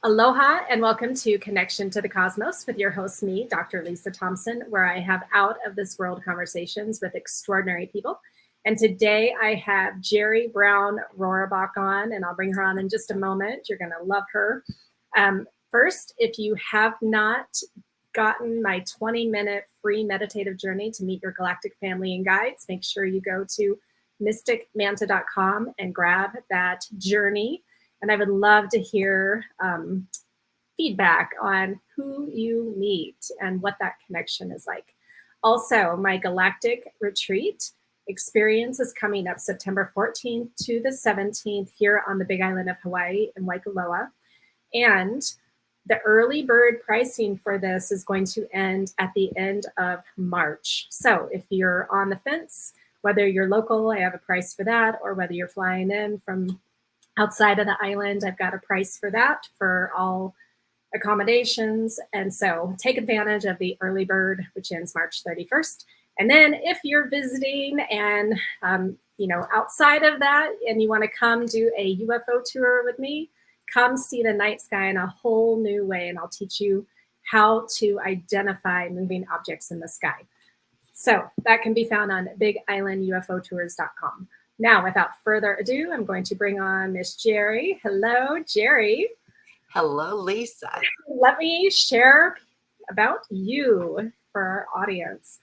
Aloha and welcome to Connection to the Cosmos with your host, me, Dr. Lisa Thompson, where I have out of this world conversations with extraordinary people. And today I have Jeri Brown-Roraback on, and I'll bring her on in just a moment. You're going to love her. First, if you have not gotten my 20-minute free meditative journey to meet your galactic family and guides, make sure you go to mysticmanta.com and grab that journey. And I would love to hear feedback on who you meet and what that connection is like. Also, my galactic retreat experience is coming up September 14th to the 17th here on the Big Island of Hawaii in Waikoloa. And the early bird pricing for this is going to end at the end of March. So if you're on the fence, whether you're local, I have a price for that, or whether you're flying in from outside of the island, I've got a price for that for all accommodations. And so take advantage of the early bird, which ends March 31st. And then if you're visiting and, outside of that, and you want to come do a UFO tour with me, come see the night sky in a whole new way. And I'll teach you how to identify moving objects in the sky. So that can be found on bigislandUFOtours.com. Now, without further ado, I'm going to bring on Miss Jeri. Hello, Jeri. Hello, Lisa. Let me share about you for our audience.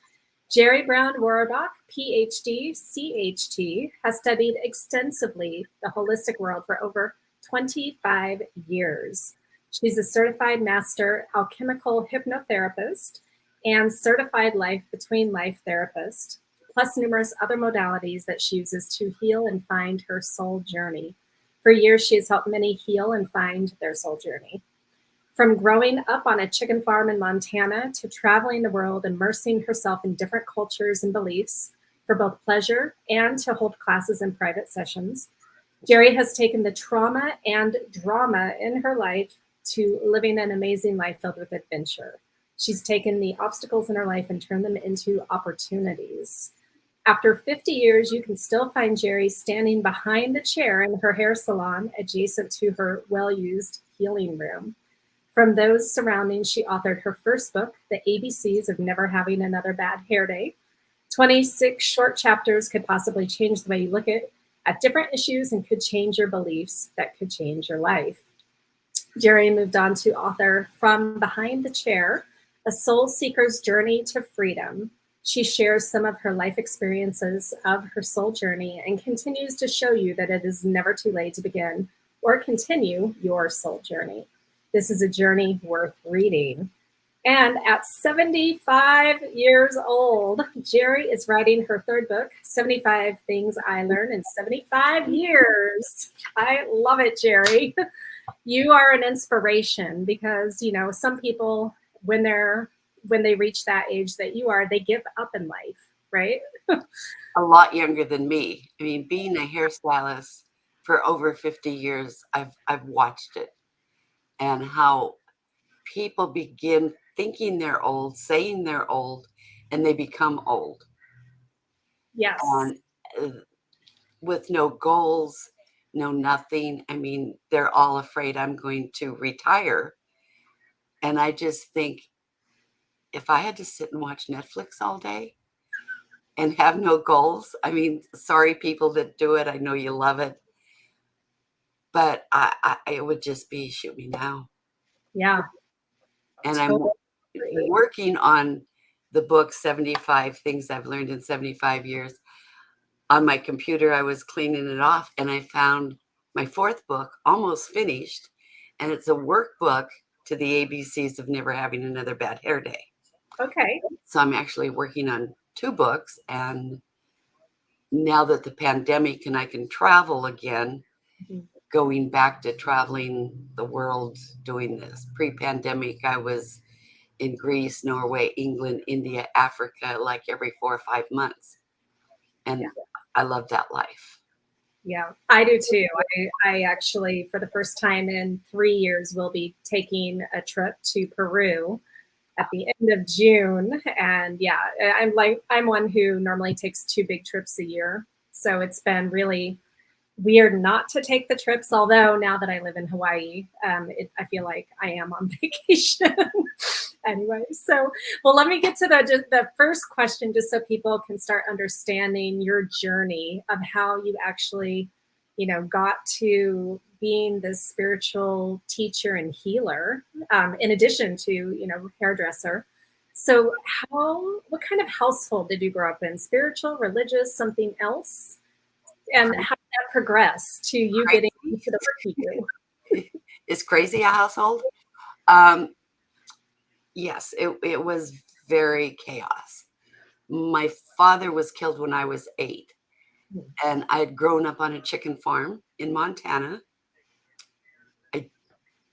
Jeri Brown-Roraback, Ph.D, CHT, has studied extensively the holistic world for over 25 years. She's a certified master alchemical hypnotherapist and certified life between life therapist, plus numerous other modalities that she uses to heal and find her soul journey. For years, she has helped many heal and find their soul journey. From growing up on a chicken farm in Montana to traveling the world, immersing herself in different cultures and beliefs for both pleasure and to hold classes and private sessions, Jeri has taken the trauma and drama in her life to living an amazing life filled with adventure. She's taken the obstacles in her life and turned them into opportunities. After 50 years, you can still find Jeri standing behind the chair in her hair salon adjacent to her well-used healing room. From those surroundings, she authored her first book, The ABCs of Never Having Another Bad Hair Day. 26 short chapters could possibly change the way you look at different issues and could change your beliefs that could change your life. Jeri moved on to author From Behind the Chair, A Soul Seeker's Journey to Freedom. She shares some of her life experiences of her soul journey and continues to show you that it is never too late to begin or continue your soul journey. This is a journey worth reading. And at 75 years old, Jeri is writing her third book, 75 Things I Learned in 75 Years. I love it, Jeri. You are an inspiration because, some people, when they reach that age that you are, they give up in life, right? A lot younger than me. I mean, being a hairstylist for over 50 years, I've watched it and how people begin thinking they're old, saying they're old, and they become old. Yes. And with no goals, no nothing. I mean, they're all afraid I'm going to retire. And I just think, if I had to sit and watch Netflix all day and have no goals, I mean, sorry, people that do it, I know you love it, but it would just be shoot me now. Yeah. And I'm working on the book, 75 Things I've Learned in 75 Years. On my computer, I was cleaning it off, and I found my fourth book almost finished, and it's a workbook to the ABCs of Never Having Another Bad Hair Day. Okay. So I'm actually working on 2 books, and now that the pandemic and I can travel again, going back to traveling the world doing this. Pre-pandemic, I was in Greece, Norway, England, India, Africa, like every 4 or 5 months. And I love that life. Yeah, I do too. I actually, for the first time in 3 years, will be taking a trip to Peru at the end of June. And yeah, I'm one who normally takes 2 big trips a year. So it's been really weird not to take the trips, although now that I live in Hawaii, I feel like I am on vacation anyway. So, well, let me get to the first question just so people can start understanding your journey of how you actually, got to being this spiritual teacher and healer, in addition to, hairdresser. So what kind of household did you grow up in? Spiritual, religious, something else? And how did that progress to you getting into the work you do? Is crazy a household? Yes, it was very chaos. My father was killed when I was 8, and I had grown up on a chicken farm in Montana. I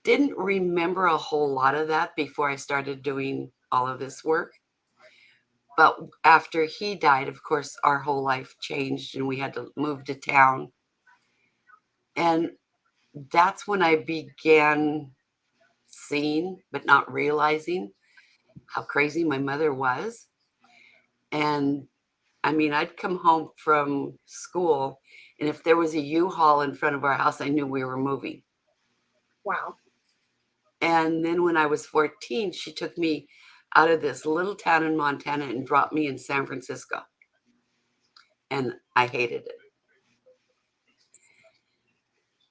didn't remember a whole lot of that before I started doing all of this work. But after he died, of course, our whole life changed and we had to move to town. And that's when I began seeing, but not realizing how crazy my mother was. And I mean, I'd come home from school, and if there was a U-Haul in front of our house, I knew we were moving. Wow. And then when I was 14, she took me out of this little town in Montana and dropped me in San Francisco. And I hated it.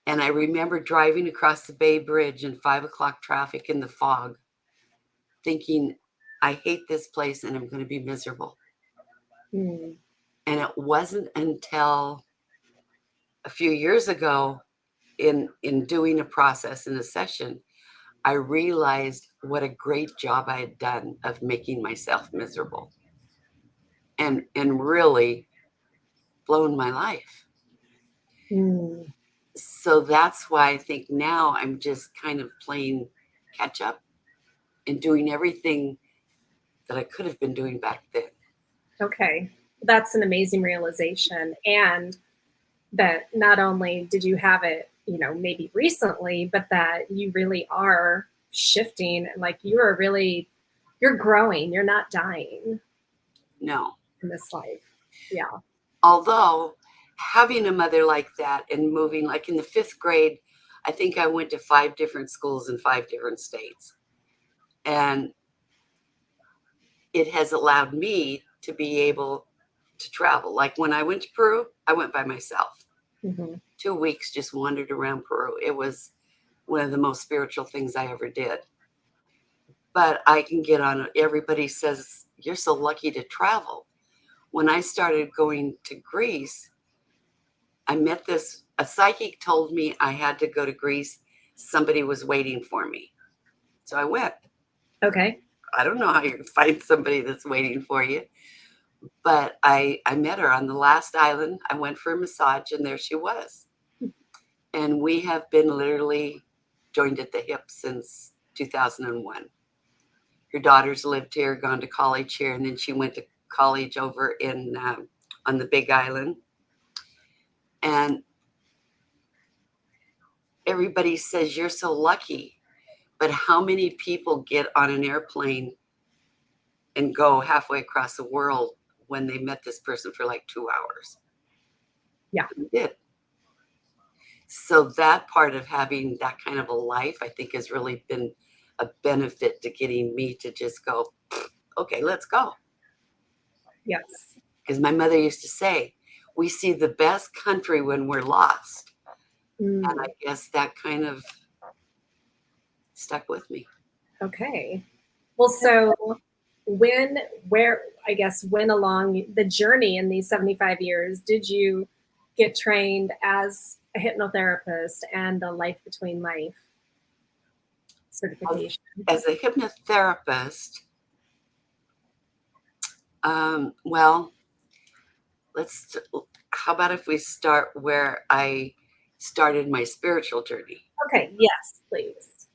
And I remember driving across the Bay Bridge in 5 o'clock traffic in the fog, thinking, I hate this place and I'm going to be miserable. Mm. And it wasn't until a few years ago in doing a process in a session, I realized what a great job I had done of making myself miserable and really blown my life. Mm. So that's why I think now I'm just kind of playing catch up and doing everything that I could have been doing back then. Okay. That's an amazing realization. And that not only did you have it, maybe recently, but that you really are shifting. Like you're growing. You're not dying No. in this life. Yeah. Although having a mother like that and moving, like in the 5th grade, I think I went to 5 different schools in 5 different states. And it has allowed me to be able to travel. Like when I went to Peru, I went by myself. Mm-hmm. 2 weeks, just wandered around Peru. It was one of the most spiritual things I ever did. But I can get on, everybody says, you're so lucky to travel. When I started going to Greece, I met a psychic told me I had to go to Greece. Somebody was waiting for me. So I went. Okay. I don't know how you find somebody that's waiting for you. But I met her on the last island. I went for a massage, and there she was. And we have been literally joined at the hip since 2001. Her daughters lived here, gone to college here, and then she went to college over in on the Big Island. And everybody says you're so lucky, but how many people get on an airplane and go halfway across the world when they met this person for like 2 hours? Yeah. They did. So that part of having that kind of a life, I think, has really been a benefit to getting me to just go, okay, let's go. Yes. Because my mother used to say, we see the best country when we're lost. Mm. And I guess that kind of stuck with me. Okay. Well, so when along the journey in these 75 years did you get trained as a hypnotherapist and the life between life certification? As a hypnotherapist, well, how about if we start where I started my spiritual journey? Okay. Yes, please.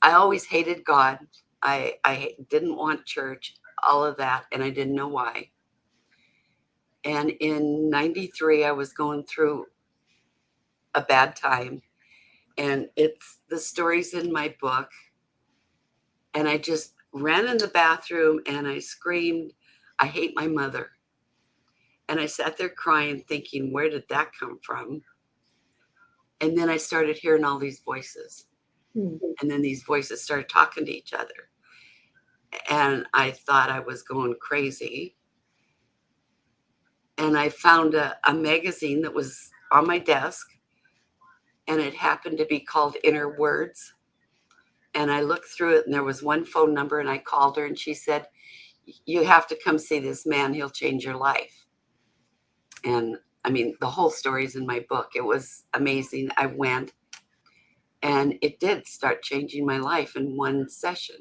I always hated God. I didn't want church, all of that, and I didn't know why. And in 93, I was going through a bad time, and it's the stories in my book. And I just ran in the bathroom and I screamed, I hate my mother. And I sat there crying, thinking, where did that come from? And then I started hearing all these voices. Hmm. And then these voices started talking to each other. And I thought I was going crazy. And I found a magazine that was on my desk, and it happened to be called Inner Words. And I looked through it, and there was one phone number, and I called her, and she said, you have to come see this man. He'll change your life. And I mean, the whole story's in my book. It was amazing. I went, and it did start changing my life in one session.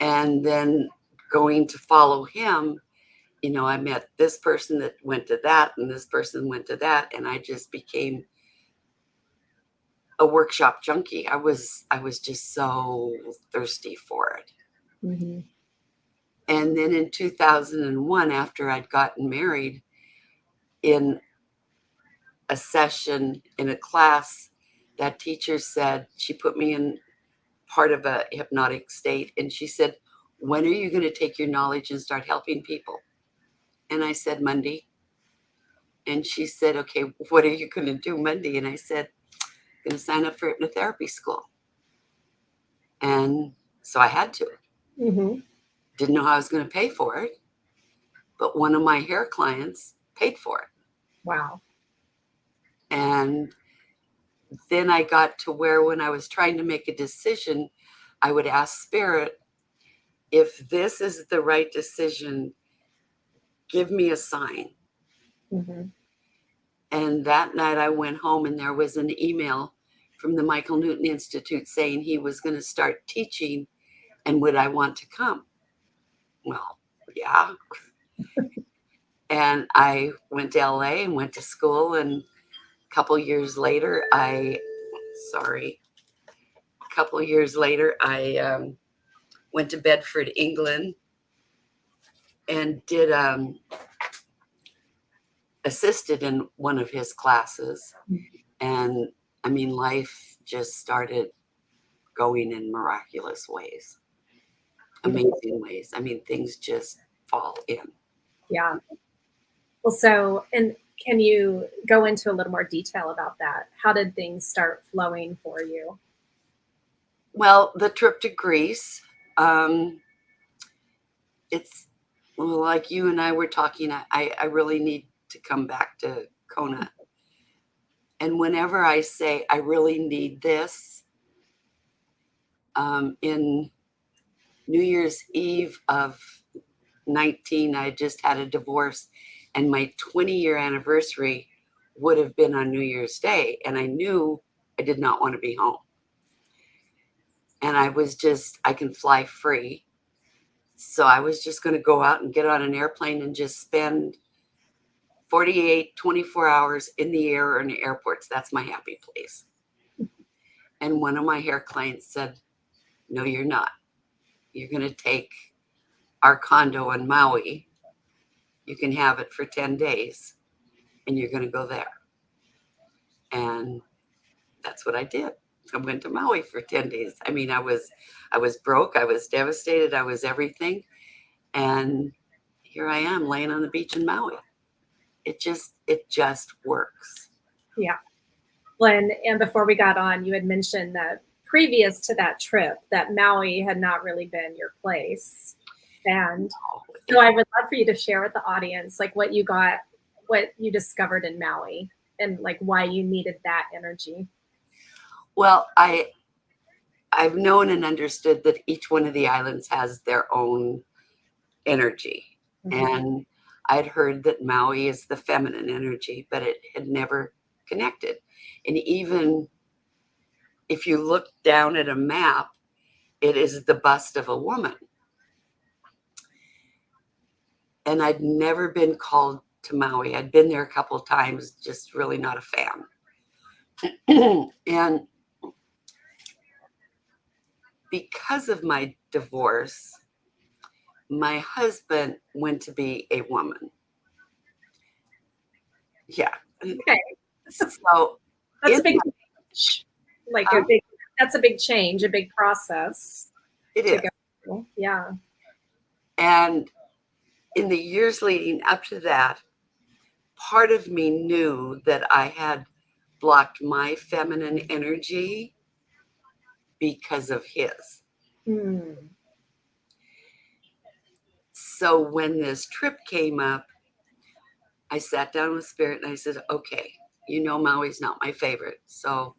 And then going to follow him, you know, I met this person that went to that, and this person went to that, and I just became a workshop junkie. I was just so thirsty for it. Mm-hmm. And then in 2001, after I'd gotten married, in a session in a class, that teacher said, she put me in part of a hypnotic state, and she said, when are you going to take your knowledge and start helping people? And I said, Monday. And she said, okay, what are you going to do Monday? And I said, I'm going to sign up for hypnotherapy school. And so I had to. Mm-hmm. Didn't know how I was going to pay for it, but one of my hair clients paid for it. Wow. And then I got to where, when I was trying to make a decision, I would ask Spirit, if this is the right decision, give me a sign. Mm-hmm. And that night I went home, and there was an email from the Michael Newton Institute saying he was going to start teaching, and would I want to come? Well, yeah. And I went to LA and went to school, and a couple years later, I went to Bedford, England, and did assisted in one of his classes. And I mean, life just started going in miraculous ways, amazing ways. I mean, things just fall in. Yeah. Well, so, and can you go into a little more detail about that? How did things start flowing for you? Well, the trip to Greece, it's, well, like you and I were talking, I really need to come back to Kona. And whenever I say I really need this, in New Year's Eve of 19, I just had a divorce, and my 20-year anniversary would have been on New Year's Day. And I knew I did not want to be home. And I can fly free. So I was just going to go out and get on an airplane and just spend 24 hours in the air or in the airports. That's my happy place. And one of my hair clients said, no, you're not. You're going to take our condo in Maui. You can have it for 10 days, and you're going to go there. And that's what I did. I went to Maui for 10 days. I mean, I was broke. I was devastated. I was everything. And here I am laying on the beach in Maui. It just works. Yeah. Well, and before we got on, you had mentioned that previous to that trip, that Maui had not really been your place. And so I would love for you to share with the audience, like what you discovered in Maui, and like why you needed that energy. Well, I've known and understood that each one of the islands has their own energy. Mm-hmm. And I'd heard that Maui is the feminine energy, but it had never connected. And even if you look down at a map, it is the bust of a woman. And I'd never been called to Maui. I'd been there a couple of times, just really not a fan. And because of my divorce, my husband went to be a woman. Yeah. Okay. So That's a big change. That's a big change, a big process. It is. Go. Yeah. And in the years leading up to that, part of me knew that I had blocked my feminine energy because of his. Hmm. So when this trip came up, I sat down with Spirit and I said, okay, you know, Maui's not my favorite. So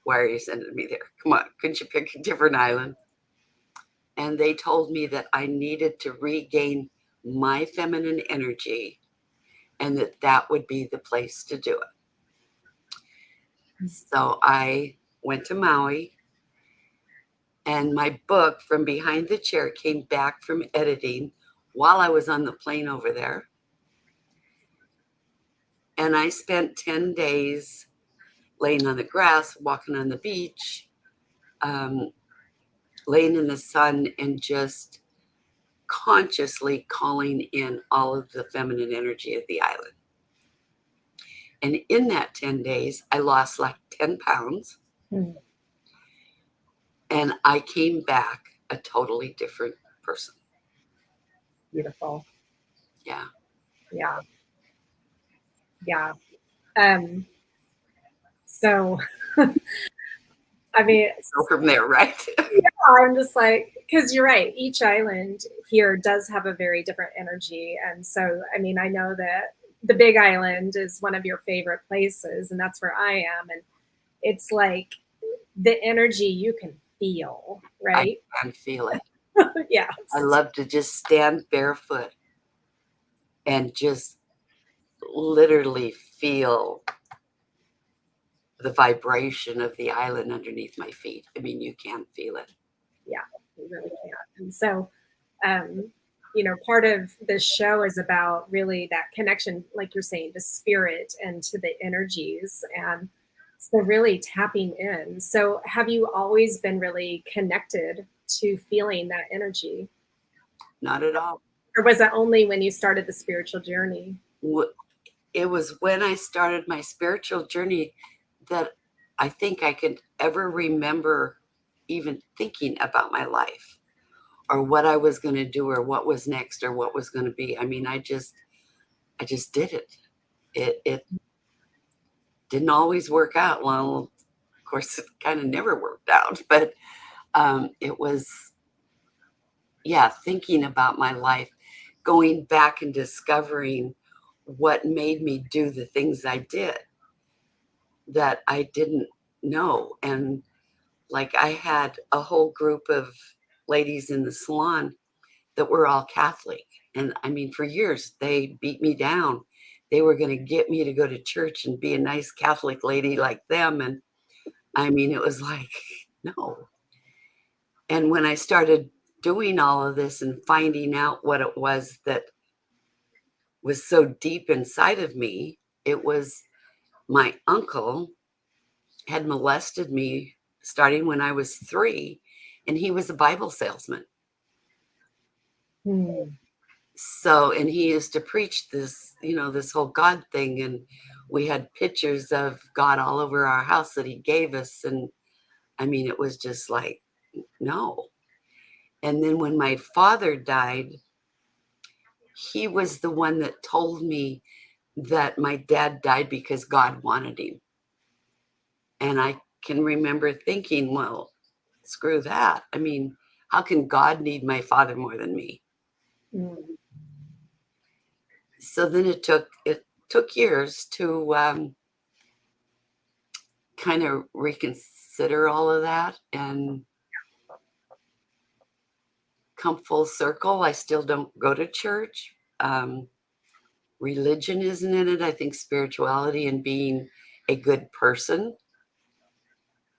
why are you sending me there? Come on, couldn't you pick a different island? And they told me that I needed to regain my feminine energy and that that would be the place to do it. So I went to Maui, and my book, From Behind the Chair, came back from editing while I was on the plane over there. And I spent 10 days laying on the grass, walking on the beach, laying in the sun, and just consciously calling in all of the feminine energy of the island. And in that 10 days, I lost like 10 pounds. Hmm. And I came back a totally different person. Beautiful. Yeah. Yeah. Yeah. Um, so, I mean, So from there, right? I'm just like, because you're right, each island here does have a very different energy. And so, I mean, I know that the Big Island is one of your favorite places, and that's where I am. And it's like the energy you can feel, I right? can feel it. Yeah. I love to just stand barefoot and just literally feel the vibration of the island underneath my feet. I mean, you can feel it. Yeah, you really can. And so, you know, part of this show is about really that connection, like you're saying, to spirit and to the energies. And so, really tapping in. So, have you always been really connected to feeling that energy? Not at all. Or was it only when you started the spiritual journey? It was when I started my spiritual journey that I think I could ever remember even thinking about my life or what I was going to do or what was next or what was going to be. I mean, I just did it. It didn't always work out. Well, of course, it kind of never worked out, but it was, yeah, thinking about my life, going back and discovering what made me do the things I did that I didn't know. And like I had a whole group of ladies in the salon that were all Catholic. And I mean, for years, they beat me down. They were going to get me to go to church and be a nice Catholic lady like them. And I mean, it was like, no. And when I started doing all of this and finding out what it was that was so deep inside of me, it was my uncle had molested me starting when I was 3, and he was a Bible salesman. Hmm. So, and he used to preach this, you know, this whole God thing. And we had pictures of God all over our house that he gave us. And I mean, it was just like, no. And then when my father died, he was the one that told me that my dad died because God wanted him. And I can remember thinking, well, screw that. I mean, how can God need my father more than me? Hmm. So then it took years to kind of reconsider all of that and come full circle. I still don't go to church. Religion isn't in it. I think spirituality and being a good person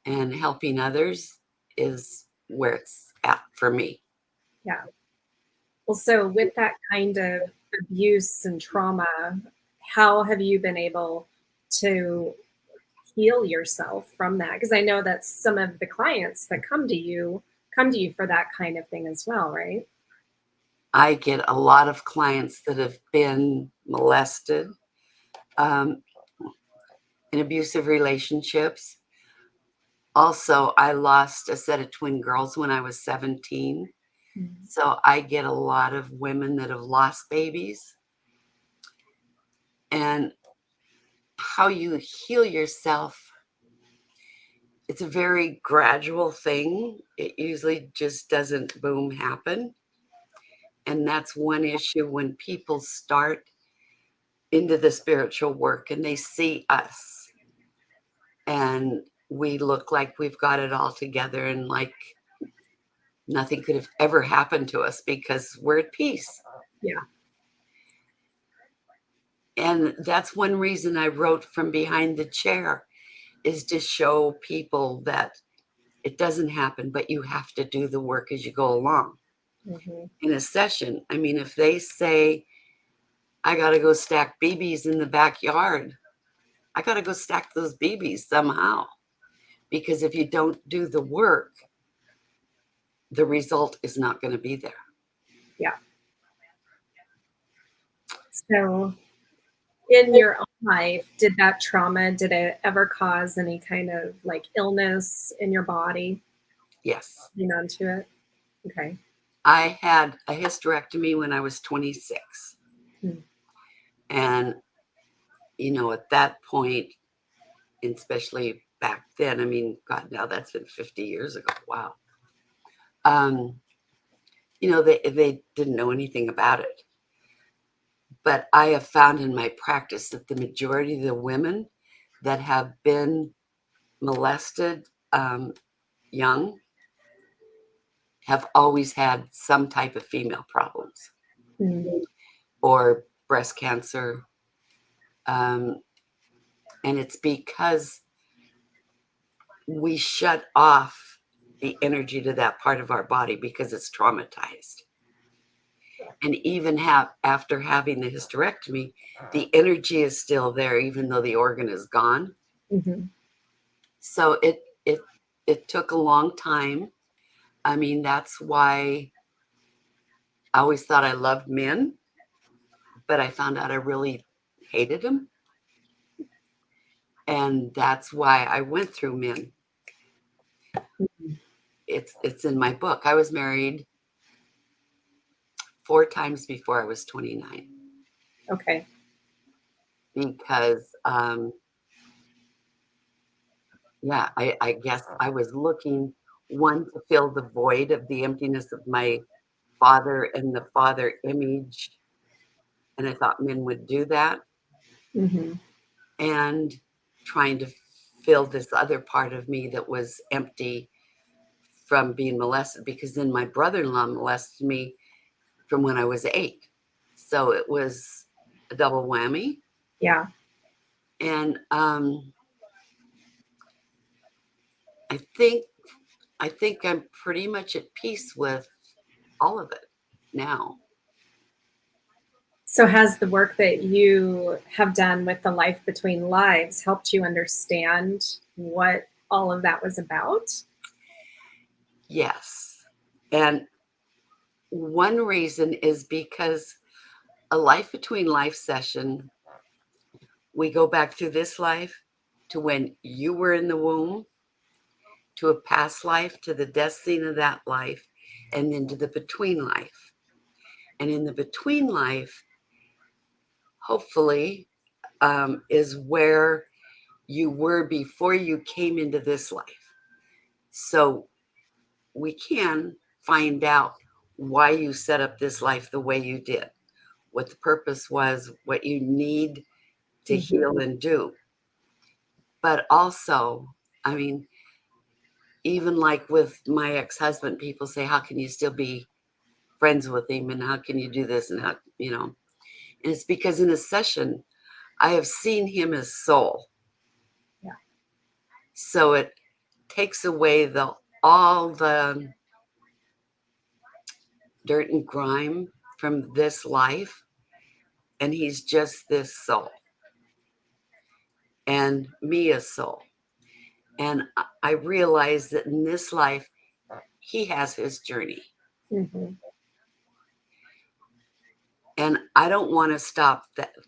and helping others is where it's at for me. Yeah. Well, so with that kind of abuse and trauma, how have you been able to heal yourself from that? Because I know that some of the clients that come to you for that kind of thing as well, right? I get a lot of clients that have been molested um, in abusive relationships. Also, I lost a set of twin girls when I was 17. Mm. So I get a lot of women that have lost babies, and how you heal yourself, it's a very gradual thing. It usually just doesn't boom happen. And that's one issue when people start into the spiritual work and they see us and we look like we've got it all together and like nothing could have ever happened to us because we're at peace. Yeah. And that's one reason I wrote From Behind the Chair, is to show people that it doesn't happen, but you have to do the work as you go along. Mm-hmm. In a session, I mean, if they say, I got to go stack BBs in the backyard, I got to go stack those BBs somehow. Because if you don't do the work, the result is not going to be there. Yeah. So in your own life, did that trauma, did it ever cause any kind of like illness in your body? Yes. Being onto it? Okay. I had a hysterectomy when I was 26. Hmm. And, at that point, especially back then, I mean, God, now that's been 50 years ago. Wow. They didn't know anything about it. But I have found in my practice that the majority of the women that have been molested young have always had some type of female problems Hmm. or breast cancer. And it's because we shut off the energy to that part of our body because it's traumatized. And even after having the hysterectomy, the energy is still there, even though the organ is gone. Mm-hmm. So it took a long time. I mean, that's why I always thought I loved men, but I found out I really hated them. And that's why I went through men. Mm-hmm. It's in my book. I was married 4 times before I was 29 Okay. because I guess I was looking, one, to fill the void of the emptiness of my father and the father image, and I thought men would do that, Mm-hmm. and trying to fill this other part of me that was empty from being molested, because then my brother-in-law molested me from when I was 8. So it was a double whammy. Yeah. And I think I'm pretty much at peace with all of it now. So has the work that you have done with the Life Between Lives helped you understand what all of that was about? Yes. And one reason is because a Life Between Life session, we go back through this life to when you were in the womb, to a past life, to the death scene of that life, and then to the between life. And in the between life, hopefully, is where you were before you came into this life. So we can find out why you set up this life the way you did, what the purpose was, what you need to Mm-hmm. heal and do. But also, I mean, even like with my ex-husband, people say, how can you still be friends with him? And how can you do this? And and it's because in a session, I have seen him as soul. Yeah. So it takes away all the dirt and grime from this life. And he's just this soul. And me as soul. And I realize that in this life, he has his journey. Mm-hmm. And I don't want to stop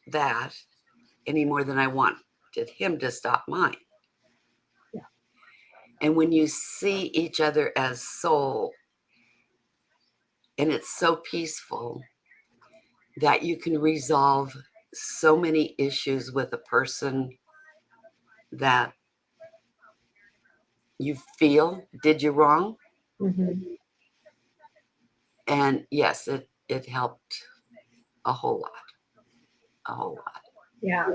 that any more than I wanted him to stop mine. And when you see each other as soul, And it's so peaceful that you can resolve so many issues with a person that you feel did you wrong. Mm-hmm. And yes, it helped a whole lot. Yeah.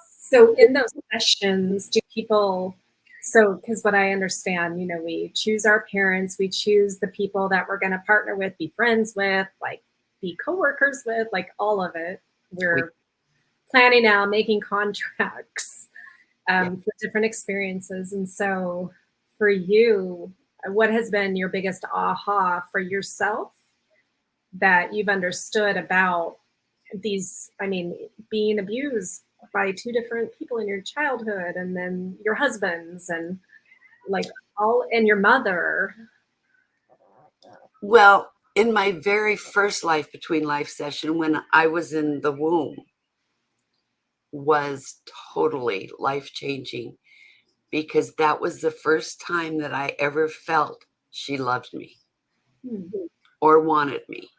So in those sessions, do people, so because what I understand, we choose our parents, we choose the people that we're going to partner with, be friends with, like be coworkers with, like all of it. We're planning out, making contracts for different experiences. And so for you, what has been your biggest aha for yourself that you've understood about these, being abused by two different people in your childhood, and then your husbands, and like all, and your mother? Well, in my very first life between life session, when I was in the womb, was totally life changing, because that was the first time that I ever felt she loved me or wanted me.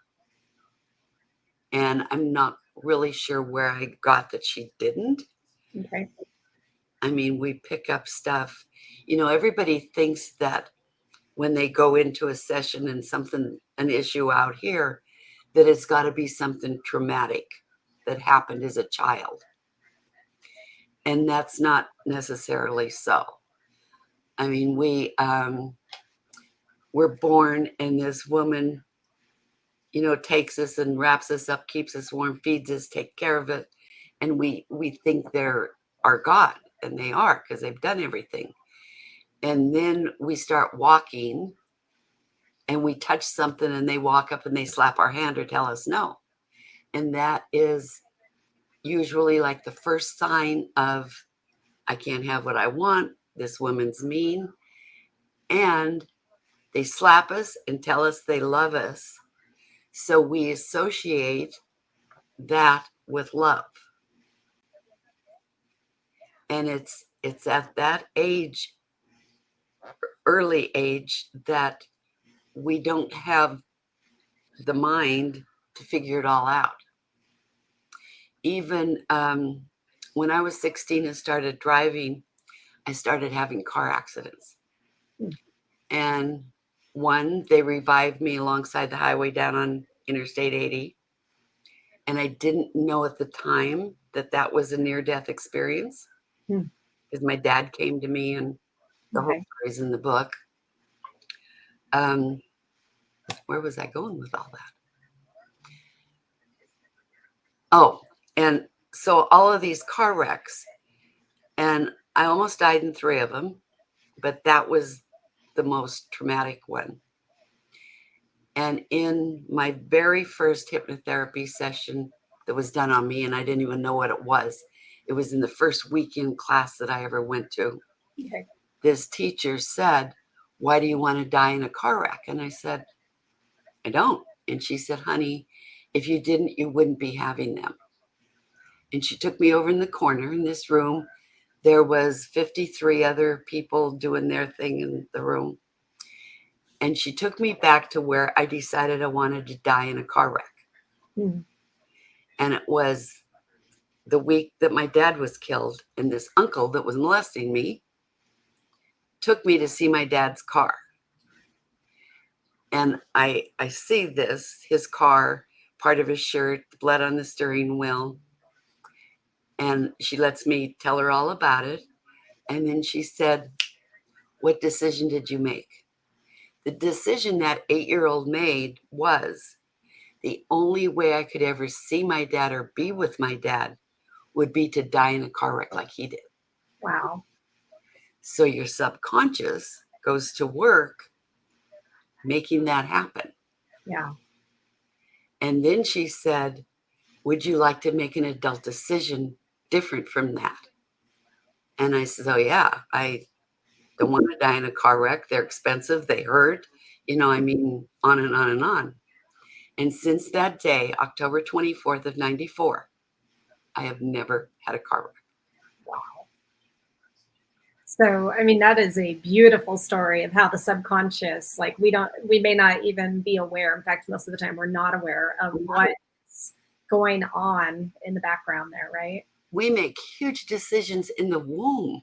And I'm not really sure where I got that she didn't. Okay. I mean, we pick up stuff. Everybody thinks that when they go into a session and an issue out here, that it's got to be something traumatic that happened as a child. And that's not necessarily so. I mean, we're born, and this woman, takes us and wraps us up, keeps us warm, feeds us, take care of it. And we think they're our God, and they are, because they've done everything. And then we start walking and we touch something and they walk up and they slap our hand or tell us no. And that is usually like the first sign of, I can't have what I want. This woman's mean. And they slap us and tell us they love us. So we associate that with love. And it's at that age, early age, that we don't have the mind to figure it all out. Even when I was 16 and started driving, I started having car accidents. And one, they revived me alongside the highway down on Interstate 80. And I didn't know at the time that was a near-death experience, because my dad came to me, and the whole story's in the book. Where was I going with all that? Oh, and so all of these car wrecks, and I almost died in 3 of them, but that was the most traumatic one. And in my very first hypnotherapy session that was done on me, and I didn't even know what it was in the first weekend class that I ever went to. Okay. This teacher said, "Why do you want to die in a car wreck?" And I said, "I don't." And she said, "Honey, if you didn't, you wouldn't be having them." And she took me over in the corner in this room. There was 53 other people doing their thing in the room. And she took me back to where I decided I wanted to die in a car wreck. And it was the week that my dad was killed. And this uncle that was molesting me took me to see my dad's car. And I see his car, part of his shirt, blood on the steering wheel. And she lets me tell her all about it. And then she said, "What decision did you make?" The decision that 8-year-old made was, the only way I could ever see my dad or be with my dad would be to die in a car wreck like he did. Wow. So your subconscious goes to work making that happen. Yeah. And then she said, "Would you like to make an adult decision different from that?" And I said, "Oh yeah, I don't want to die in a car wreck. They're expensive. They hurt. On and on and on." And since that day, October 24th of 94, I have never had a car wreck. Wow. So, I mean, that is a beautiful story of how the subconscious, like we may not even be aware. In fact, most of the time we're not aware of what's going on in the background there, right? We make huge decisions in the womb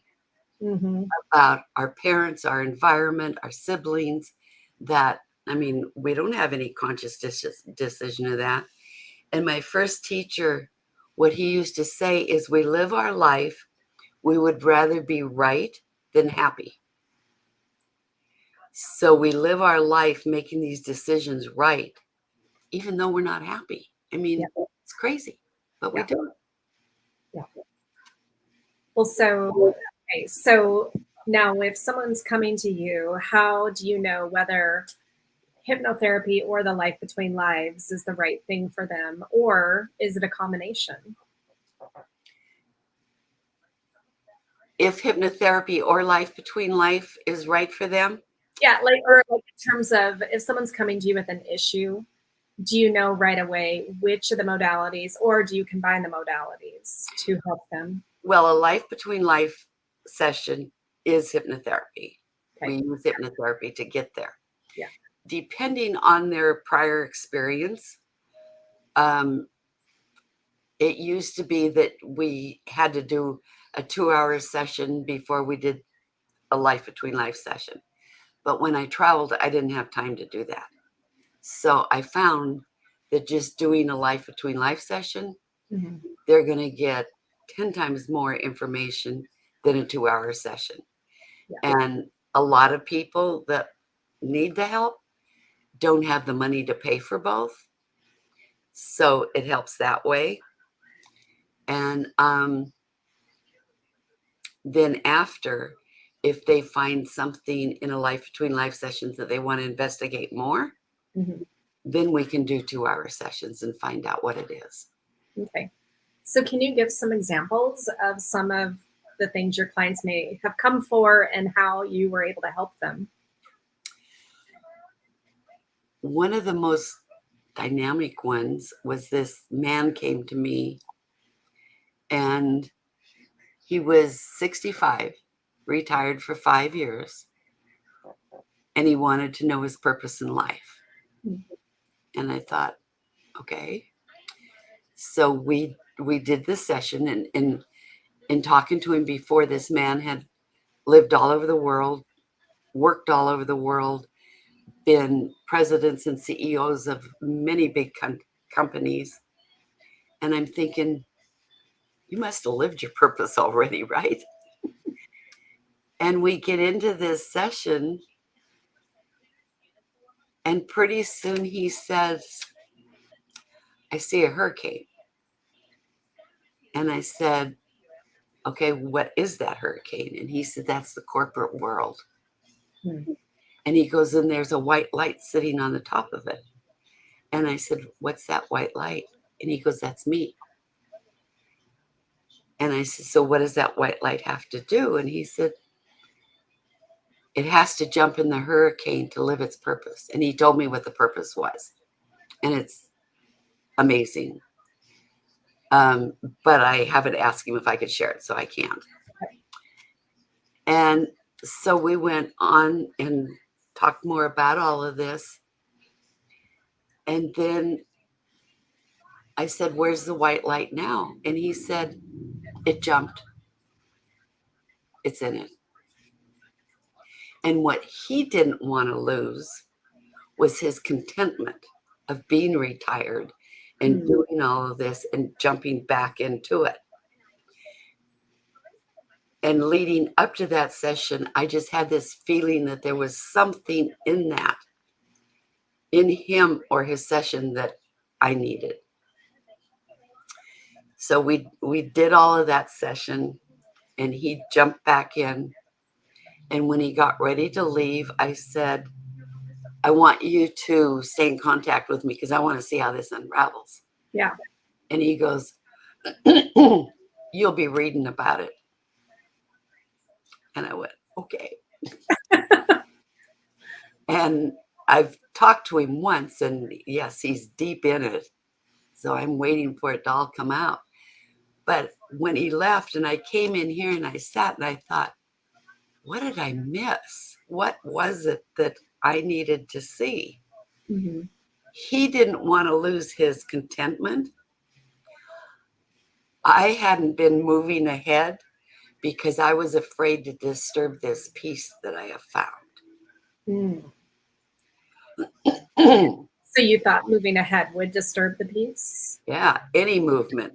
Mm-hmm. about our parents, our environment, our siblings, that, I mean, we don't have any conscious decision of that. And my first teacher, what he used to say is, we live our life, we would rather be right than happy. So we live our life making these decisions right, even though we're not happy. I mean, Yeah. it's crazy, but we Yeah. do. Yeah. Well, so, okay, so now if someone's coming to you, how do you know whether hypnotherapy or the life between lives is the right thing for them, or is it a combination? If hypnotherapy or life between life is right for them, Yeah, like, or like in terms of if someone's coming to you with an issue, do you know right away which of the modalities, or do you combine the modalities to help them? well, a life between life session is hypnotherapy. We Okay. use hypnotherapy to get there. Yeah. Depending on their prior experience, um, it used to be that we had to do a 2 hour session before we did a life between life session. But when I traveled, I didn't have time to do that. So I found that just doing a life between life session, Mhm. they're going to get 10 times more information than a 2 hour session. Yeah. And a lot of people that need the help don't have the money to pay for both. So it helps that way. And then after, if they find something in a life between life sessions that they want to investigate more, Mhm. then we can do 2 hour sessions and find out what it is. Okay. So can you give some examples of some of the things your clients may have come for and how you were able to help them? One of the most dynamic ones was this man came to me, and he was 65, retired for 5 years, and he wanted to know his purpose in life. Mm. And I thought, okay. So we did this session, and in talking to him before, this man had lived all over the world, worked all over the world, been presidents and CEOs of many big companies. And I'm thinking, you must have lived your purpose already, right? And we get into this session, and pretty soon he says, I see a hurricane. And I said, okay, what is that hurricane? And he said, that's the corporate world. Mm. And he goes, and there's a white light sitting on the top of it. And I said, what's that white light? And he goes, that's me. And I said, so what does that white light have to do? And he said, it has to jump in the hurricane to live its purpose. And he told me what the purpose was. And it's amazing. But I haven't asked him if I could share it, so I can't. And so we went on and talked more about all of this. And then I said, where's the white light now? And he said, it jumped. It's in it. And what he didn't want to lose was his contentment of being retired and Mm. doing all of this and jumping back into it. And leading up to that session, I just had this feeling that there was something in that, in him or his session, that I needed. So we did all of that session, and he jumped back in. And when he got ready to leave, I said, I want you to stay in contact with me because I want to see how this unravels. Yeah. And he goes, you'll be reading about it. And I went, okay. And I've talked to him once, and yes, he's deep in it. So I'm waiting for it to all come out. But when he left and I came in here and I sat and I thought, what did I miss? What was it that I needed to see? Mm-hmm. He didn't want to lose his contentment. I hadn't been moving ahead because I was afraid to disturb this peace that I have found. So you thought moving ahead would disturb the peace? Yeah, any movement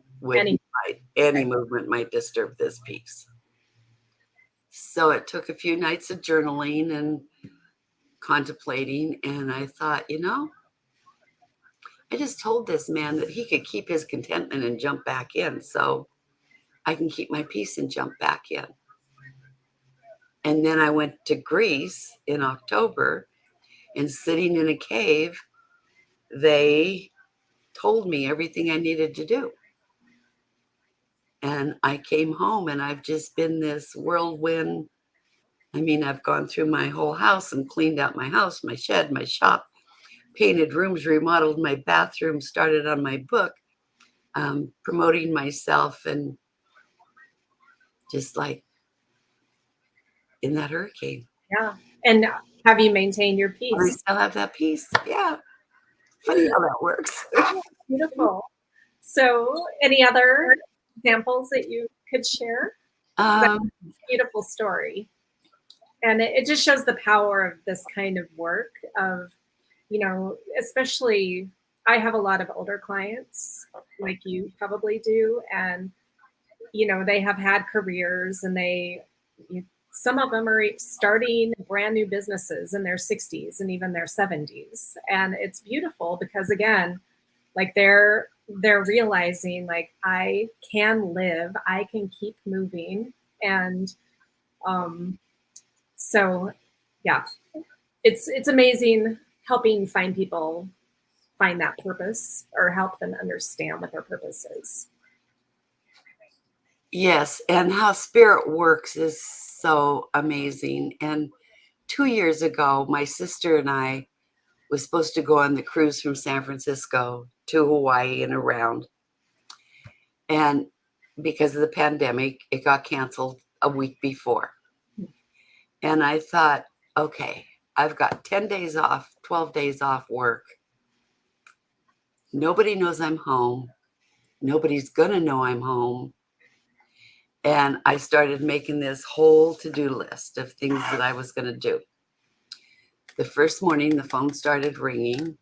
Any movement might disturb this peace. So it took a few nights of journaling and contemplating, and I thought, I just told this man that he could keep his contentment and jump back in, so I can keep my peace and jump back in. And then I went to Greece in October, and sitting in a cave, they told me everything I needed to do. And I came home, and I've just been this whirlwind. I mean, I've gone through my whole house and cleaned out my house, my shed, my shop, painted rooms, remodeled my bathroom, started on my book, promoting myself, and just like in that hurricane. Yeah. And have you maintained your I peace? still have that peace. Yeah. Funny how that works. Beautiful. So, any other examples that you could share? That's Um, a beautiful story. And it just shows the power of this kind of work of, especially I have a lot of older clients like you probably do. And, they have had careers and some of them are starting brand new businesses in their 60s and even their 70s. And it's beautiful because again, like they're realizing like I can live, I can keep moving. And so yeah, it's amazing helping people find that purpose or help them understand what their purpose is. yes. And how spirit works is so amazing. And 2 years ago, my sister and I was supposed to go on the cruise from San Francisco to Hawaii and around. And because of the pandemic, it got canceled a week before. And I thought, okay, I've got 10 days off, 12 days off work. Nobody knows I'm home. Nobody's going to know I'm home. And I started making this whole to-do list of things that I was going to do. The first morning, the phone started ringing.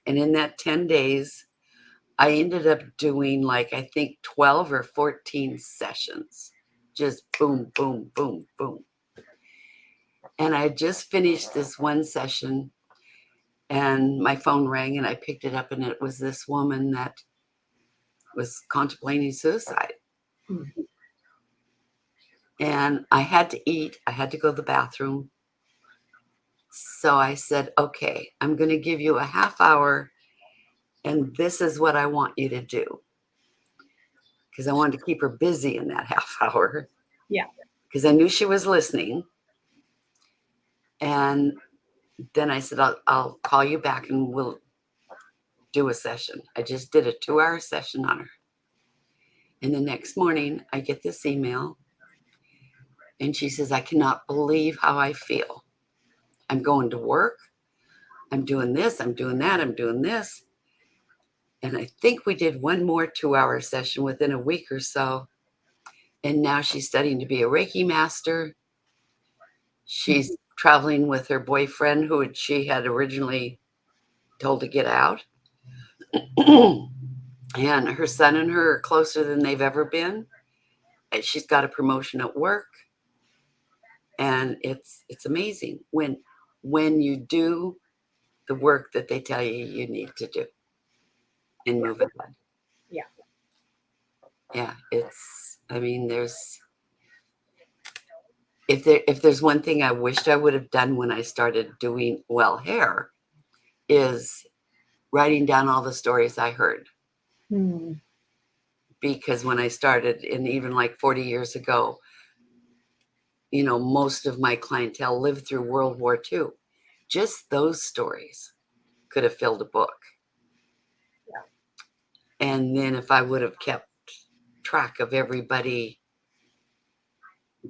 And in that 10 days, I ended up doing like, I think 12 or 14 sessions. Just boom, boom, boom, boom. And I just finished this one session and my phone rang and I picked it up and it was this woman that was contemplating suicide. Mm-hmm. And I had to eat. I had to go to the bathroom. So I said, okay, I'm going to give you a half hour and this is what I want you to do. Because I wanted to keep her busy in that half hour. Yeah. Because I knew she was listening. And then I said, I'll call you back and we'll do a session. I just did a 2-hour session on her. And the next morning, I get this email. And she says, I cannot believe how I feel. I'm going to work. I'm doing this. I'm doing that. I'm doing this. And I think we did one more 2-hour session within a week or so. And now she's studying to be a Reiki master. She's traveling with her boyfriend, who she had originally told to get out. And her son and her are closer than they've ever been. And she's got a promotion at work. And it's amazing when you do the work that they tell you you need to do and move ahead. Yeah. Yeah, if there's one thing I wished I would have done when I started doing hair is writing down all the stories I heard. Hmm. Because when I started, and even like 40 years ago, most of my clientele lived through World War II. Just those stories could have filled a book. Yeah. And then if I would have kept track of everybody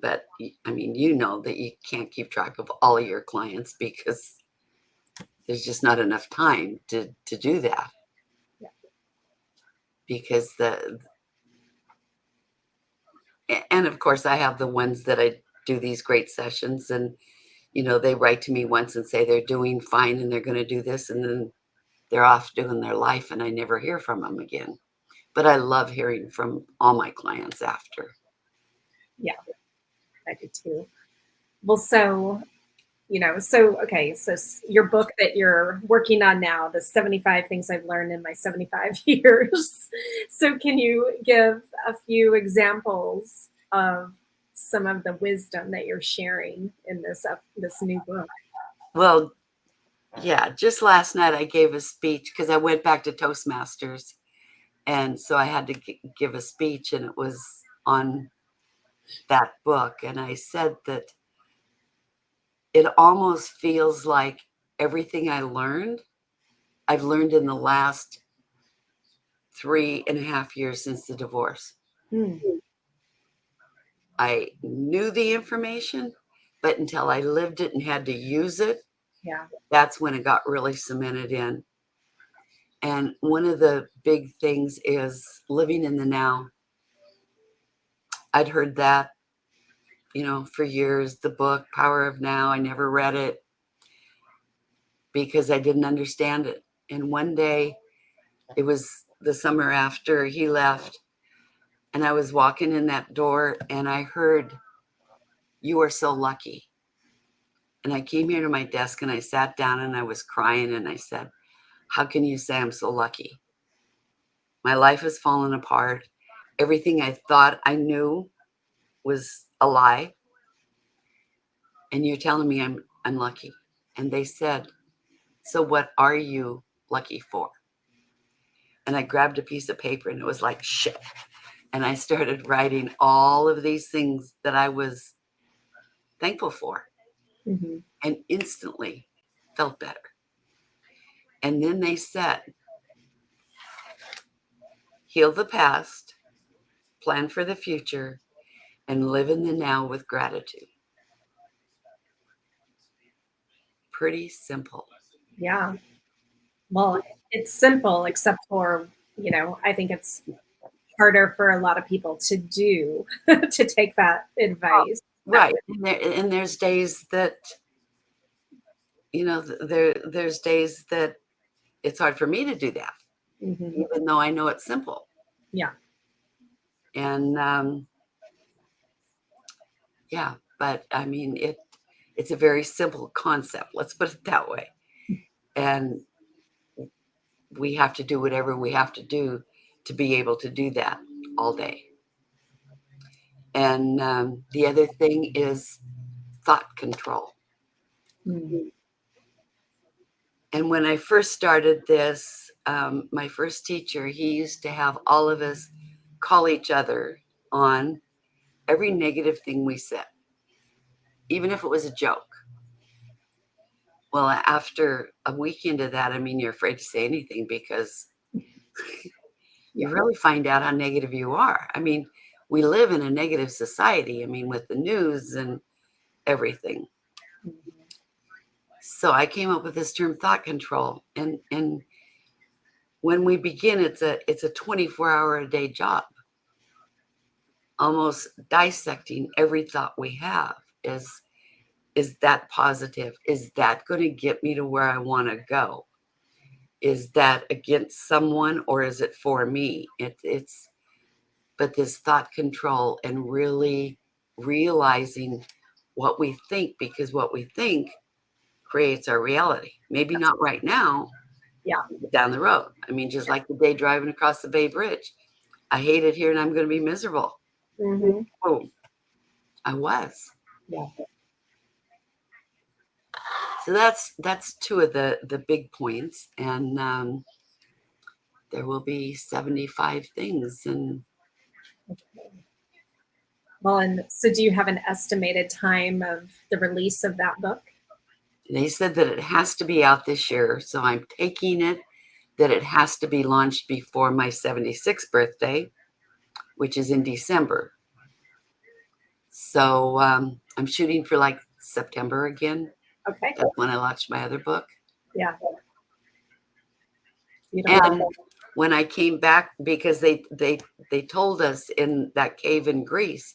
But I mean, you know that you can't keep track of all of your clients because there's just not enough time to do that. Yeah. Because and of course I have the ones that I do these great sessions, and they write to me once and say they're doing fine and they're going to do this, and then they're off doing their life and I never hear from them again. But I love hearing from all my clients after. Yeah, I do too. Well, okay, so your book that you're working on now, the 75 things I've learned in my 75 years. So can you give a few examples of some of the wisdom that you're sharing in this new book? Well, yeah, just last night I gave a speech because I went back to Toastmasters, and so I had to give a speech, and it was on that book. And I said that it almost feels like everything I've learned in the last 3.5 years since the divorce. Hmm. I knew the information, but until I lived it and had to use it, Yeah. that's when it got really cemented in. And one of the big things is living in the now. I'd heard that, for years, the book, Power of Now. I never read it because I didn't understand it. And one day, it was the summer after he left, and I was walking in that door and I heard, "You are so lucky." And I came here to my desk and I sat down and I was crying and I said, "How can you say I'm so lucky? My life has fallen apart. Everything I thought I knew was a lie. And you're telling me I'm lucky." And they said, "So what are you lucky for?" And I grabbed a piece of paper and it was like shit. And I started writing all of these things that I was thankful for, Mm-hmm. and instantly felt better. And then they said, "Heal the past, plan for the future, and live in the now with gratitude." Pretty simple. Yeah. Well, it's simple, except for, I think it's harder for a lot of people to do, to take that advice. Right. And there's days that, there's days that it's hard for me to do that, Mm-hmm. even though I know it's simple. Yeah. And yeah, but I mean, it's a very simple concept. Let's put it that way. And we have to do whatever we have to do to be able to do that all day. And the other thing is thought control. Mm-hmm. And when I first started this, my first teacher, he used to have all of us call each other on every negative thing we said, even if it was a joke. Well, after a week into that, I mean, you're afraid to say anything because you Yeah. really find out how negative you are. I mean, we live in a negative society, I mean, with the news and everything. Mm-hmm. So I came up with this term thought control. And when we begin, it's a 24-hour a day job, almost dissecting every thought we have. Is that positive? Is that going to get me to where I want to go? Is that against someone or is it for me? But this thought control and really realizing what we think, because what we think creates our reality. Maybe not right now, Yeah. but down the road. I mean, just like the day driving across the Bay Bridge. I hate it here and I'm going to be miserable. Mm-hmm. Oh, I was. Yeah. So that's two of the big points, and there will be 75 things, and Well, and so do you have an estimated time of the release of that book? they said that it has to be out this year, so I'm taking it that it has to be launched before my 76th birthday, which is in December. So I'm shooting for like September again. Okay. That's when I launched my other book. Yeah. Beautiful. And when I came back, because they told us in that cave in Greece,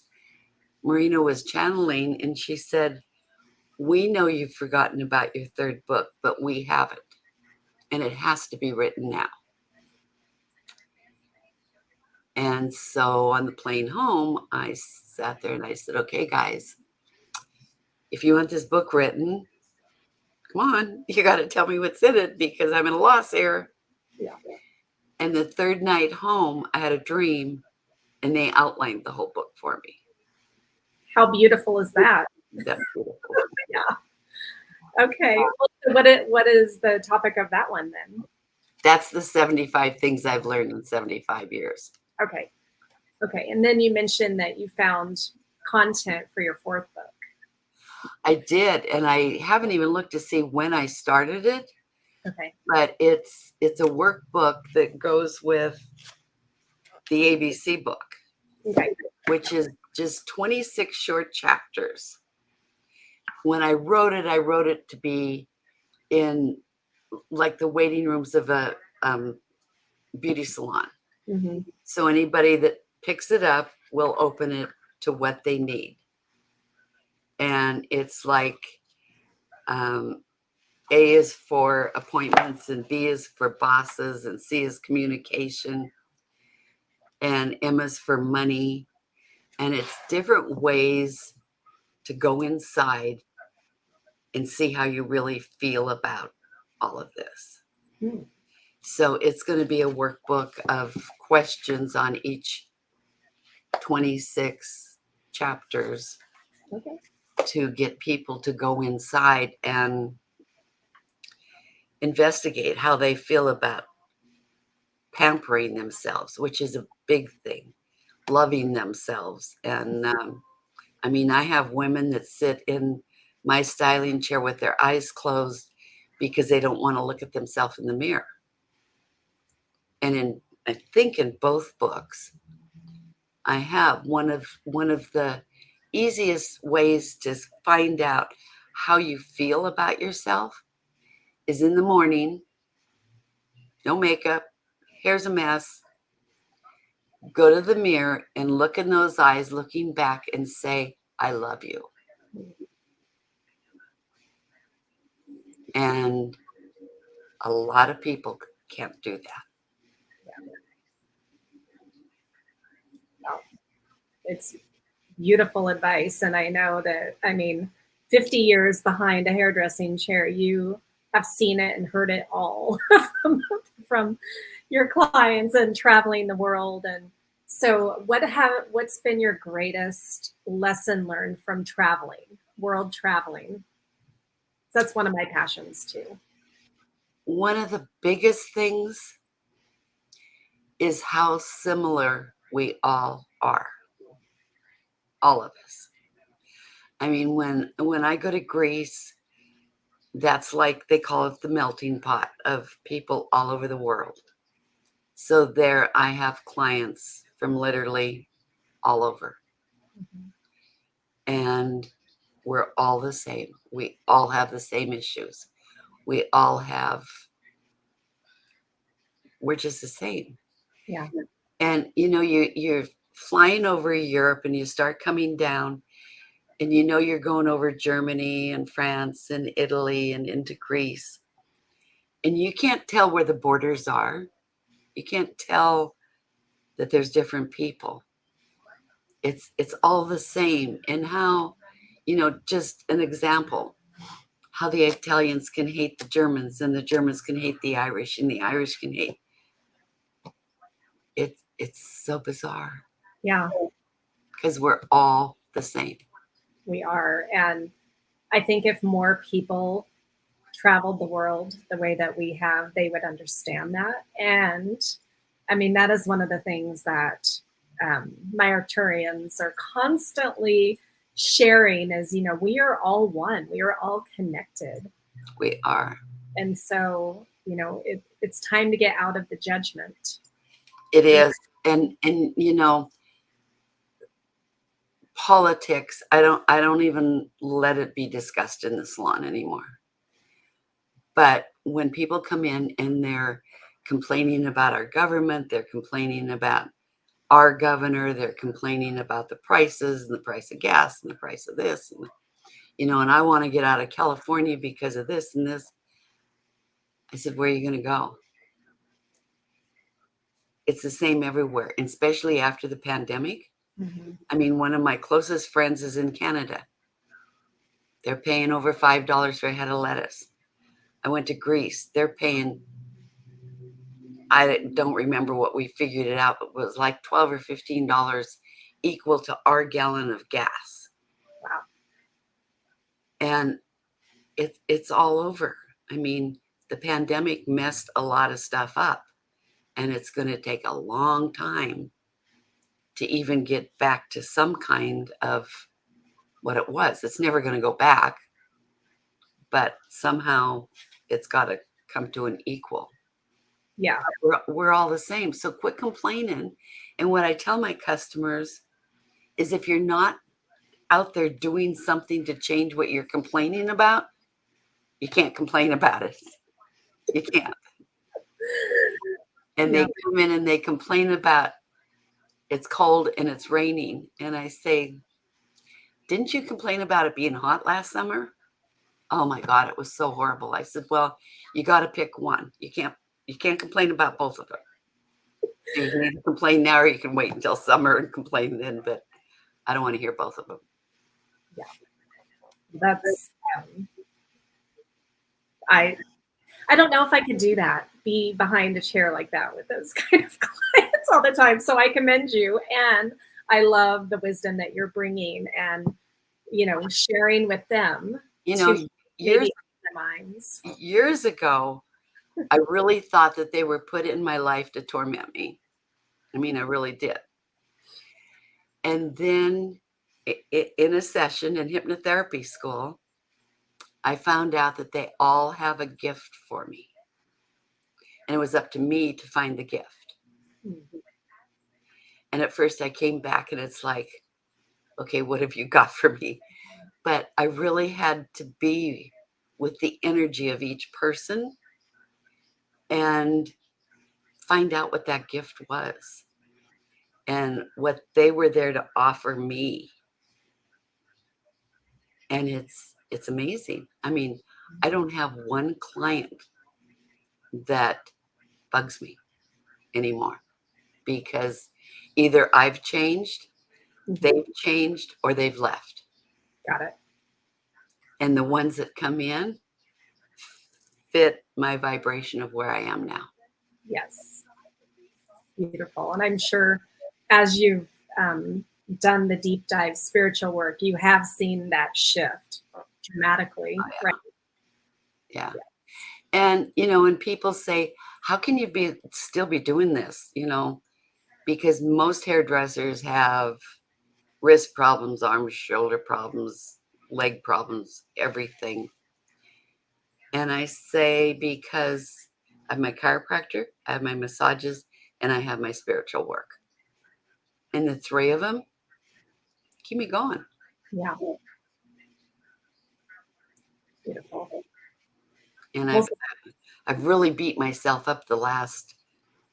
Marina was channeling, and she said, "We know you've forgotten about your third book, but we haven't, and it has to be written now." And so on the plane home, I sat there and I said, "Okay, guys, if you want this book written, come on, you got to tell me what's in it because I'm at a loss here." Yeah. And the third night home, I had a dream, and they outlined the whole book for me. How beautiful is that? That's beautiful. Yeah. Okay. Well, what is the topic of that one then? That's the 75 things I've learned in 75 years. Okay. Okay. And then you mentioned that you found content for your fourth book. I did, and I haven't even looked to see when I started it, Okay. but it's a workbook that goes with the ABC book, Okay. which is just 26 short chapters. When I wrote it to be in like the waiting rooms of a beauty salon. Mm-hmm. So anybody that picks it up will open it to what they need. And it's like A is for appointments, and B is for bosses, and C is communication, and M is for money. And it's different ways to go inside and see how you really feel about all of this. Hmm. So it's going to be a workbook of questions on each 26 chapters Okay. to get people to go inside and investigate how they feel about pampering themselves, which is a big thing, loving themselves. And I mean, I have women that sit in my styling chair with their eyes closed because they don't want to look at themselves in the mirror. And I think in both books, I have one of the easiest ways to find out how you feel about yourself is in the morning, no makeup, hair's a mess. Go to the mirror and look in those eyes, looking back, and say, "I love you." And a lot of people can't do that. Wow. It's beautiful advice. And I know that, I mean, 50 years behind a hairdressing chair, you have seen it and heard it all from your clients and traveling the world. And so what's been your greatest lesson learned from traveling, world traveling? That's one of my passions too. One of the biggest things is how similar we all are. All of us. I mean, when I go to Greece, that's like they call it the melting pot of people all over the world. So there I have clients from literally all over. Mhm. And we're all the same. We all have the same issues. We all have, we're just the same. Yeah. And you know, you're flying over Europe and you start coming down, and you know you're going over Germany and France and Italy and into Greece. And you can't tell where the borders are. You can't tell that there's different people. It's all the same. And how, you know, just an example, how the Italians can hate the Germans and the Germans can hate the Irish and the Irish can hate. It's so bizarre Yeah, because we're all the same. we are. And I think if more people traveled the world the way that we have, they would understand that. And I mean, that is one of the things that my Arcturians are constantly sharing is, you know, we are all one, we are all connected. We are. And so, you know, it's time to get out of the judgment. It is. And you know, politics, I don't even let it be discussed in the salon anymore. But when people come in and they're complaining about our government, they're complaining about our governor, they're complaining about the prices and the price of gas and the price of this, and, and I want to get out of California because of this and this. I said, where are you going to go? It's the same everywhere, and especially after the pandemic. Mm-hmm. I mean, one of my closest friends is in Canada. They're paying over $5 for a head of lettuce. I went to Greece. They're paying, I don't remember what we figured it out, but it was like $12 or $15 equal to our gallon of gas. Wow. And it's all over. I mean, the pandemic messed a lot of stuff up, and it's going to take a long time to even get back to some kind of what it was. It's never going to go back, but somehow it's got to come to an equal. Yeah. We're all the same. So quit complaining. And what I tell my customers is, if you're not out there doing something to change what you're complaining about, you can't complain about it. You can't. And Yeah. they come in and they complain about it's cold and it's raining. And I say, didn't you complain about it being hot last summer? Oh my God, it was so horrible. I said, well, you got to pick one. You can't complain about both of them. So you can either complain now or you can wait until summer and complain then, but I don't want to hear both of them. Yeah. That's, I don't know if I could do that, be behind a chair like that with those kind of clients all the time. So I commend you, and I love the wisdom that you're bringing and, sharing with them to maybe open their minds. Years ago, I really thought that they were put in my life to torment me. I mean, I really did. And then in a session in hypnotherapy school, I found out that they all have a gift for me. And it was up to me to find the gift. Mhm. And at first I came back and it's like, okay, what have you got for me? But I really had to be with the energy of each person and find out what that gift was and what they were there to offer me. And it's amazing. I mean, I don't have one client that bugs me anymore, because either I've changed, they've changed, or they've left. Got it. And the ones that come in fit my vibration of where I am now. Yes. Beautiful. And I'm sure as you've done the deep dive spiritual work, you have seen that shift dramatically. Oh, yeah. Right. Yeah. And, when people say, how can you still be doing this? Because most hairdressers have wrist problems, arms, shoulder problems, leg problems, everything. And I say, because I have my chiropractor, I have my massages, and I have my spiritual work. And the three of them keep me going. Yeah. Beautiful. And I've really beat myself up the last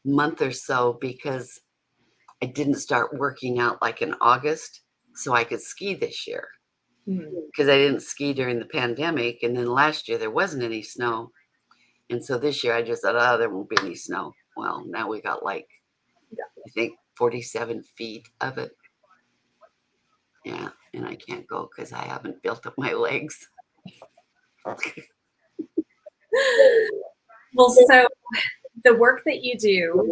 month or so because I didn't start working out like in August so I could ski this year, because I didn't ski during the pandemic. And then last year there wasn't any snow. And so this year I just thought, oh, there won't be any snow. Well, now we got I think 47 feet of it. Yeah. And I can't go because I haven't built up my legs. Well, so the work that you do,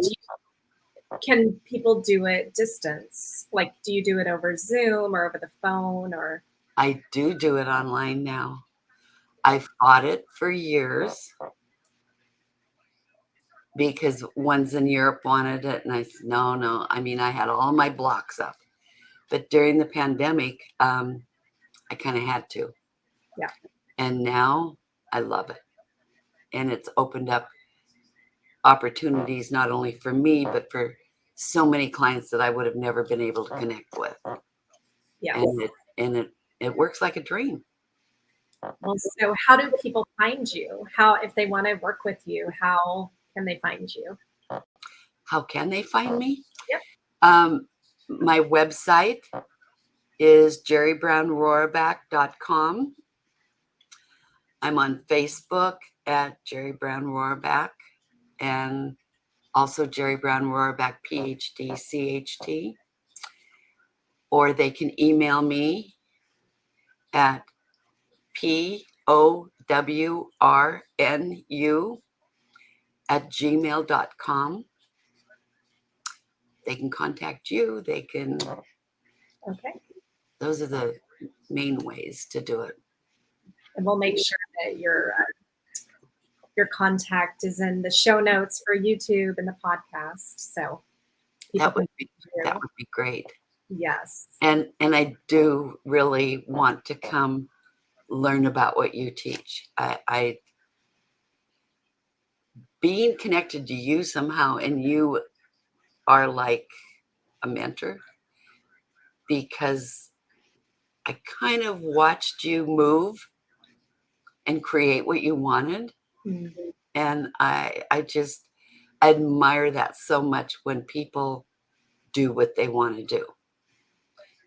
can people do it distance? Like, do you do it over Zoom or over the phone or? I do it online now. I fought it for years because ones in Europe wanted it. And I said, no. I mean, I had all my blocks up. But during the pandemic, I kind of had to. Yeah. And now I love it. And it's opened up opportunities not only for me, but for so many clients that I would have never been able to connect with. Yes. And it works like a dream. Well, so how do people find you? How, if they want to work with you, how can they find you? How can they find me? Yep. My website is jeribrownroraback.com. I'm on Facebook at Jeri Brown-Roraback, and also Jeri Brown-Roraback, Ph.D, CHT. Or they can email me at powrnu@gmail.com. They can contact you. They can. Okay. Those are the main ways to do it. And we'll make sure that your contact is in the show notes for YouTube and the podcast. So people That would can be great. Yes. And I do really want to come learn about what you teach. I being connected to you somehow, and you are like a mentor, because I kind of watched you move and create what you wanted. Mm-hmm. And I just admire that so much when people do what they want to do.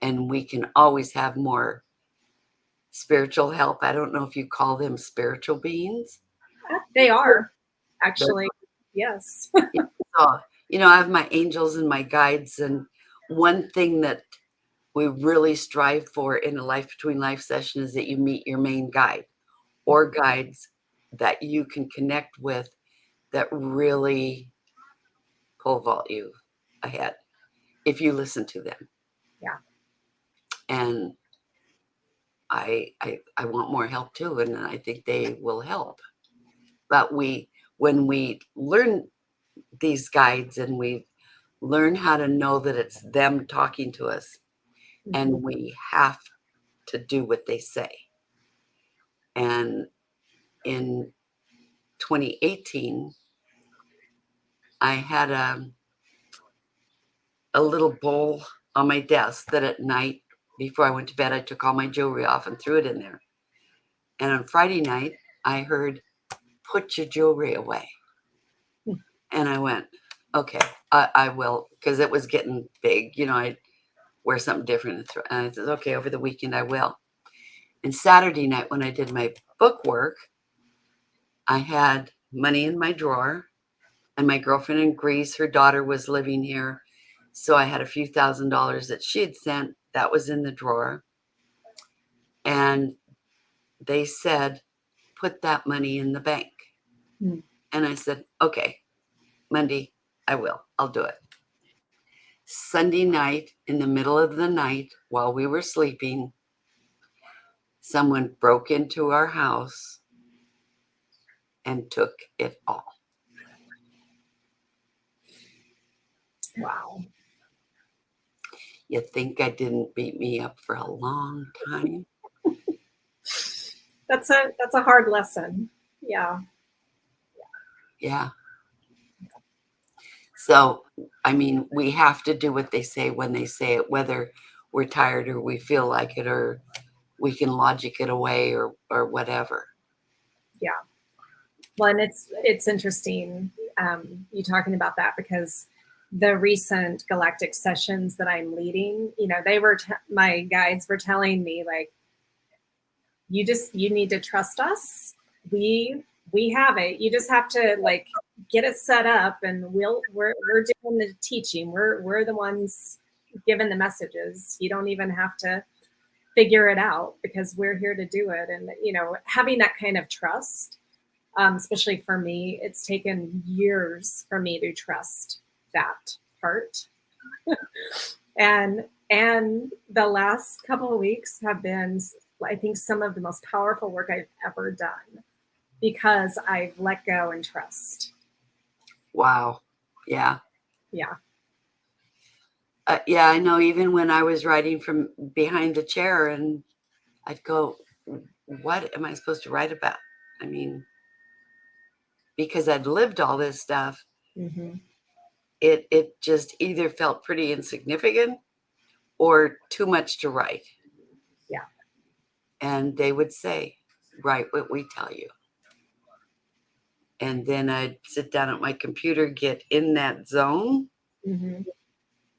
And we can always have more spiritual help. I don't know if you call them spiritual beings. They are, actually. Yes. So, I have my angels and my guides. And one thing that we really strive for in a Life Between Life session is that you meet your main guide or guides that you can connect with, that really pole vault you ahead if you listen to them. Yeah. And I want more help too, and I think they will help. But when we learn these guides and we learn how to know that it's them talking to us, and we have to do what they say. And in 2018, I had a little bowl on my desk that at night before I went to bed, I took all my jewelry off and threw it in there. And on Friday night, I heard, "Put your jewelry away." And I went, "Okay, I will," because it was getting big. I'd wear something different. And I said, "Okay, over the weekend I will." And Saturday night, when I did my book work, I had money in my drawer, and my girlfriend in Greece, her daughter was living here. So I had a few $1,000s that she had sent that was in the drawer. And they said, "Put that money in the bank." Mm. And I said, "Okay, Monday, I will. I'll do it." Sunday night, in the middle of the night, while we were sleeping, someone broke into our house and took it all. Wow. You think I didn't beat me up for a long time? That's a hard lesson. Yeah. Yeah. So, we have to do what they say when they say it, whether we're tired or we feel like it, or we can logic it away, or whatever. Yeah. Well, and it's interesting you talking about that, because the recent galactic sessions that I'm leading, they were my guides were telling me, like, you need to trust us. We have it. You just have to, like, get it set up, and we're doing the teaching. We're the ones giving the messages. You don't even have to figure it out, because we're here to do it. And having that kind of trust, especially for me, it's taken years for me to trust that part. and the last couple of weeks have been, I think, some of the most powerful work I've ever done, because I've let go and trust. Wow. Yeah. Yeah. Yeah, I know. Even when I was writing from behind the chair, and I'd go, "What am I supposed to write about?" Because I'd lived all this stuff, Mm-hmm. it just either felt pretty insignificant, or too much to write. Yeah. And they would say, write what we tell you. And then I'd sit down at my computer, get in that zone, Mm-hmm.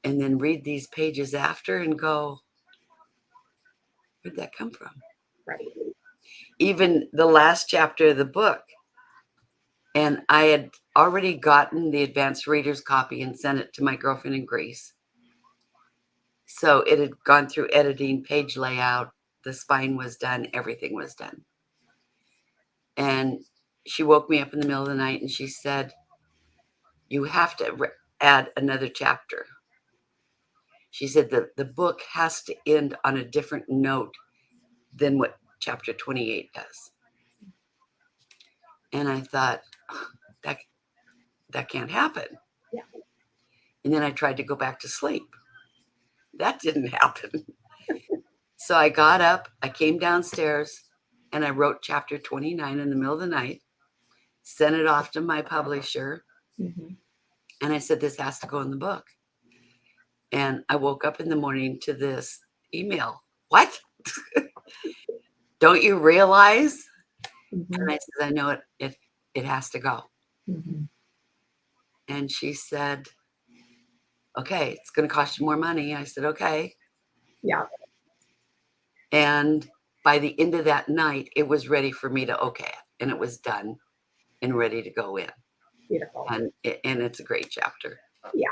and then read these pages after and go, where'd that come from? Right. Even the last chapter of the book. And I had already gotten the advanced reader's copy and sent it to my girlfriend in Greece. So it had gone through editing, page layout, the spine was done, everything was done. And she woke me up in the middle of the night and she said, you have to add another chapter. She said the book has to end on a different note than what chapter 28 does. And I thought, that can't happen. Yeah. And then I tried to go back to sleep. That didn't happen. So I got up, I came downstairs, and I wrote chapter 29 in the middle of the night, sent it off to my publisher, Mm-hmm. and I said, this has to go in the book. And I woke up in the morning to this email. What? Don't you realize? Mm-hmm. And I said, I know it has to go. Mm-hmm. And she said, okay, it's going to cost you more money. I said, okay. Yeah. And by the end of that night, it was ready for me to okay it. And it was done and ready to go in. Beautiful. And it's a great chapter. Yeah.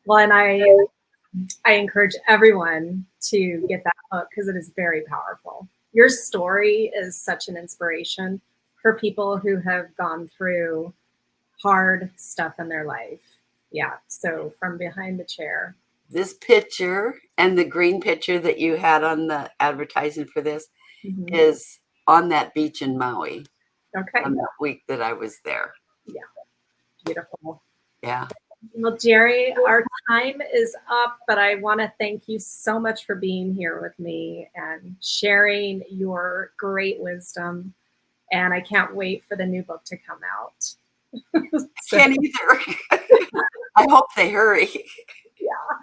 Well, and I encourage everyone to get that book because it is very powerful. Your story is such an inspiration for people who have gone through hard stuff in their life. Yeah. So from behind the chair. This picture and the green picture that you had on the advertising for this Mm-hmm. is on that beach in Maui. Okay. On that week that I was there. Yeah. Beautiful. Yeah. Well, Jeri, our time is up, but I want to thank you so much for being here with me and sharing your great wisdom. And I can't wait for the new book to come out. So, can't either. I hope they hurry. Yeah.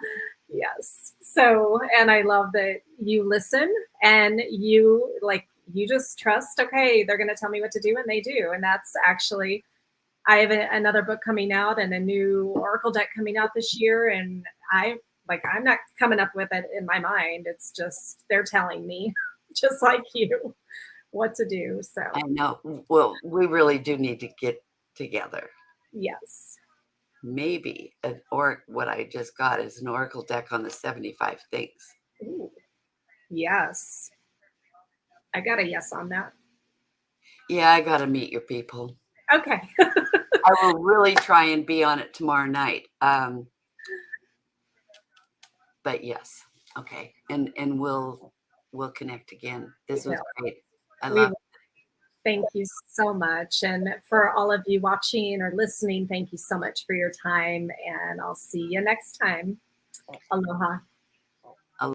Yes. So, and I love that you listen and you just trust, okay, they're going to tell me what to do, and they do. And that's actually, I have another book coming out and a new Oracle deck coming out this year. And I'm not coming up with it in my mind. It's just, they're telling me, just like you, what to do. So I know. Well, we really do need to get together. yes. Maybe what I just got is an Oracle deck on the 75 things. Ooh. Yes. I got a yes on that. Yeah, I got to meet your people. Okay. I will really try and be on it tomorrow night. But yes. Okay. And we'll connect again. This was great. I love it. Thank you so much. And for all of you watching or listening, thank you so much for your time. And I'll see you next time. Aloha.